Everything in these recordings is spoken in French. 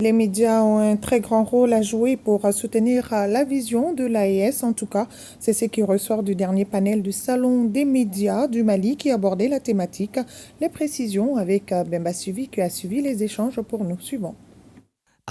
Les médias ont un très grand rôle à jouer pour soutenir la vision de l'AES. En tout cas, c'est ce qui ressort du dernier panel du Salon des médias du Mali qui abordait la thématique. Les précisions avec Bemba Suivi qui a suivi les échanges pour nous. Suivons.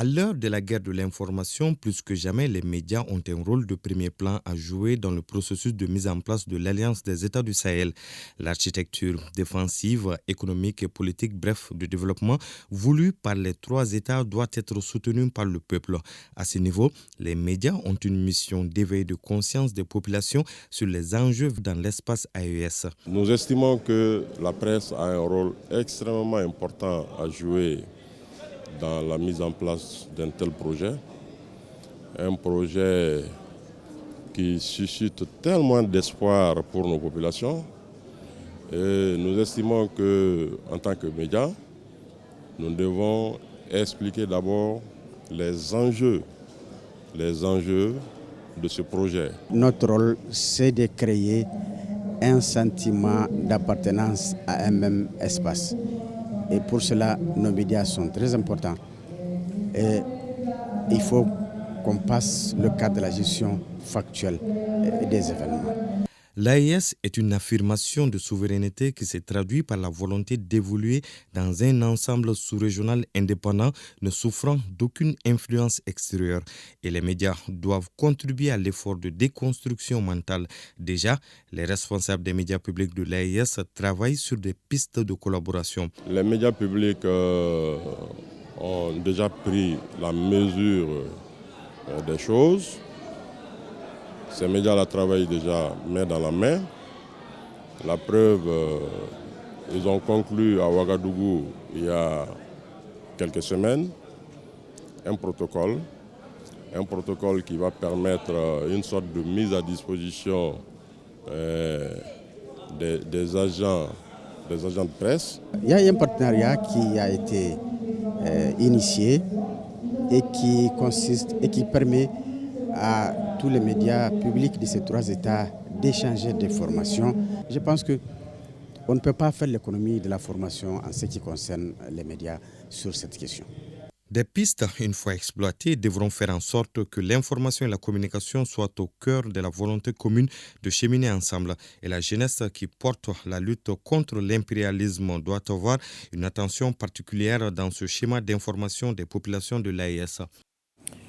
À l'heure de la guerre de l'information, plus que jamais, les médias ont un rôle de premier plan à jouer dans le processus de mise en place de l'Alliance des États du Sahel. L'architecture défensive, économique et politique, bref, de développement, voulue par les trois États doit être soutenue par le peuple. À ce niveau, les médias ont une mission d'éveil de conscience des populations sur les enjeux dans l'espace AES. Nous estimons que la presse a un rôle extrêmement important à jouer dans la mise en place d'un tel projet. Un projet qui suscite tellement d'espoir pour nos populations. Et nous estimons qu'en tant que médias, nous devons expliquer d'abord les enjeux de ce projet. Notre rôle, c'est de créer un sentiment d'appartenance à un même espace. Et pour cela, nos médias sont très importants. Et il faut qu'on passe le cadre de la gestion factuelle des événements. L'AES est une affirmation de souveraineté qui se traduit par la volonté d'évoluer dans un ensemble sous-régional indépendant ne souffrant d'aucune influence extérieure. Et les médias doivent contribuer à l'effort de déconstruction mentale. Déjà, les responsables des médias publics de l'AES travaillent sur des pistes de collaboration. Les médias publics ont déjà pris la mesure des choses. Ces médias-là travaillent déjà main dans la main. La preuve, ils ont conclu à Ouagadougou il y a quelques semaines un protocole qui va permettre une sorte de mise à disposition des agents de presse. Il y a un partenariat qui a été initié et qui permet à tous les médias publics de ces trois États d'échanger des formations. Je pense qu'on ne peut pas faire l'économie de la formation en ce qui concerne les médias sur cette question. Des pistes, une fois exploitées, devront faire en sorte que l'information et la communication soient au cœur de la volonté commune de cheminer ensemble. Et la jeunesse qui porte la lutte contre l'impérialisme doit avoir une attention particulière dans ce schéma d'information des populations de l'AES.